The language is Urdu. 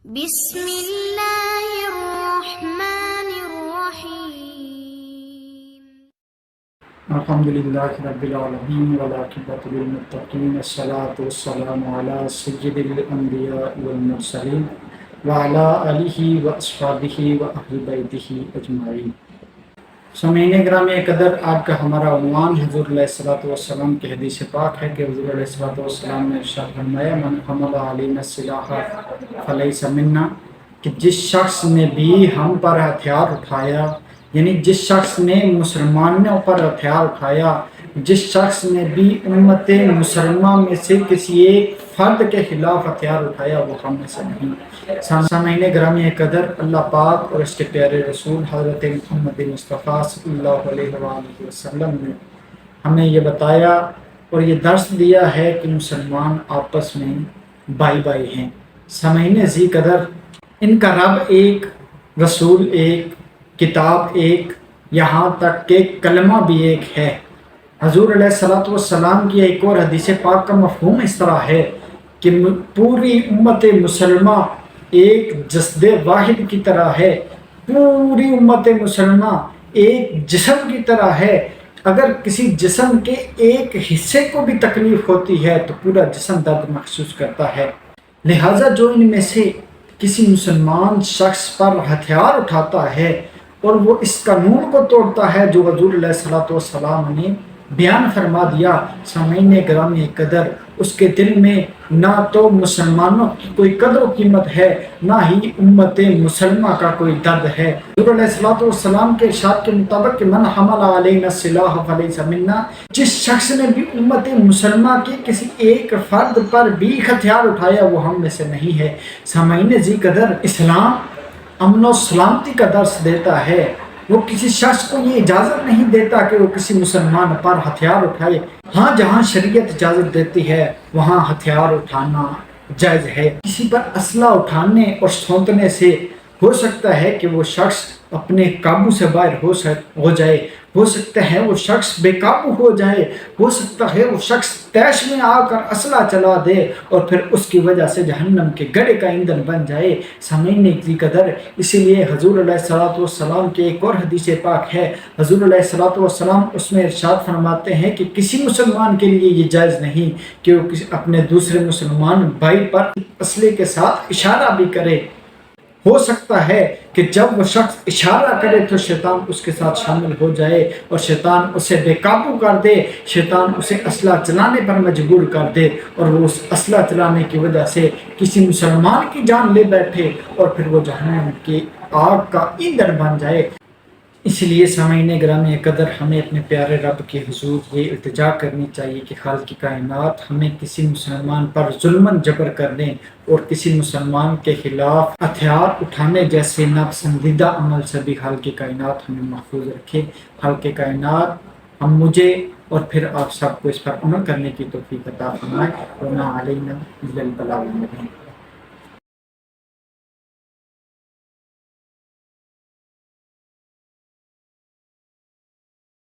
بسم اللہ الرحمن الرحیم الحمدللہ رب العالمین والعاقبۃ للمتقین الصلاۃ والسلام علی سید الانبیاء والمرسلین وعلی آلہ واصحابہ واہل بیتہ اجمعین۔ سامعین گرامی قدر، آج کا ہمارا عنوان حضور علیہ الصلوۃ والسلام کی حدیث پاک ہے کہ حضور علیہ الصلوۃ والسلام نے ارشاد فرمایا من حمل علینا السلاح فلیس منا، کہ جس شخص نے بھی ہم پر ہتھیار اٹھایا، یعنی جس شخص نے مسلمانوں پر ہتھیار اٹھایا، جس شخص نے بھی امت مسلمہ میں سے کسی ایک فرد کے خلاف ہتھیار اٹھایا وہ ہم میں سے نہیں۔ سامعین گرامی قدر، اللہ پاک اور اس کے پیارے رسول حضرت محمد مصطفیٰ صلی اللہ علیہ وآلہ وسلم نے ہمیں یہ بتایا اور یہ درس دیا ہے کہ مسلمان آپس میں بھائی بھائی ہیں۔ سامعین ذی قدر، ان کا رب ایک، رسول ایک، کتاب ایک، یہاں تک کہ کلمہ بھی ایک ہے۔ حضور علیہ الصلوۃ والسلام کی ایک اور حدیث پاک کا مفہوم اس طرح ہے کہ پوری امت مسلمہ ایک جسد واحد کی طرح ہے، پوری امت مسلمہ ایک جسم کی طرح ہے۔ اگر کسی جسم کے ایک حصے کو بھی تکلیف ہوتی ہے تو پورا جسم درد محسوس کرتا ہے۔ لہٰذا جو ان میں سے کسی مسلمان شخص پر ہتھیار اٹھاتا ہے اور وہ اس قانون کو توڑتا ہے جو حضور علیہ الصلوۃ والسلام نے بیان فرما دیا، سامعین گرامی قدر، اس کے دل میں نہ تو مسلمانوں کی کوئی قدر و قیمت ہے، نہ ہی امت مسلمہ کا کوئی درد ہے۔ حضور علیہ الصلوۃ والسلام کے ارشاد کے مطابق کہ من حمل علینا السلاح فلیس منا، جس شخص نے بھی امت مسلمہ کے کسی ایک فرد پر بھی ہتھیار اٹھایا وہ ہم میں سے نہیں ہے۔ سامعین ذی قدر، اسلام امن و سلامتی کا درس دیتا ہے، وہ کسی شخص کو یہ اجازت نہیں دیتا کہ وہ کسی مسلمان پر ہتھیار اٹھائے۔ ہاں، جہاں شریعت اجازت دیتی ہے وہاں ہتھیار اٹھانا جائز ہے۔ کسی پر اسلحہ اٹھانے اور سونتنے سے ہو سکتا ہے کہ وہ شخص اپنے قابو سے باہر ہو جائے، ہو سکتا ہے وہ شخص بے قابو ہو جائے، ہو سکتا ہے وہ شخص طیش میں آ کر اسلحہ چلا دے اور پھر اس کی وجہ سے جہنم کے گڑھے کا ایندھن بن جائے۔ سامعین کی قدر، اسی لیے حضور علیہ الصلوۃ والسلام کی ایک اور حدیث پاک ہے، حضور علیہ الصلوۃ والسلام اس میں ارشاد فرماتے ہیں کہ کسی مسلمان کے لیے یہ جائز نہیں کہ وہ اپنے دوسرے مسلمان بھائی پر اسلحے کے ساتھ اشارہ بھی کرے۔ ہو سکتا ہے کہ جب وہ شخص اشارہ کرے تو شیطان اس کے ساتھ شامل ہو جائے اور شیطان اسے بے قابو کر دے، شیطان اسے اسلحہ چلانے پر مجبور کر دے اور وہ اس اسلحہ چلانے کی وجہ سے کسی مسلمان کی جان لے بیٹھے اور پھر وہ جہنم کی آگ کا ایندھن بن جائے۔ اس لیے سامعین گرامی قدر، ہمیں اپنے پیارے رب کے حضور یہ التجا کرنی چاہیے کہ خالق کائنات ہمیں کسی مسلمان پر ظلم جبر کرنے اور کسی مسلمان کے خلاف ہتھیار اٹھانے جیسے ناپسندیدہ عمل سے بھی خالق کائنات ہمیں محفوظ رکھے۔ خالق کائنات مجھے اور پھر آپ سب کو اس پر عمل کرنے کی توفیق عطا فرمائے۔ وما علینا الا البلاغ المبین۔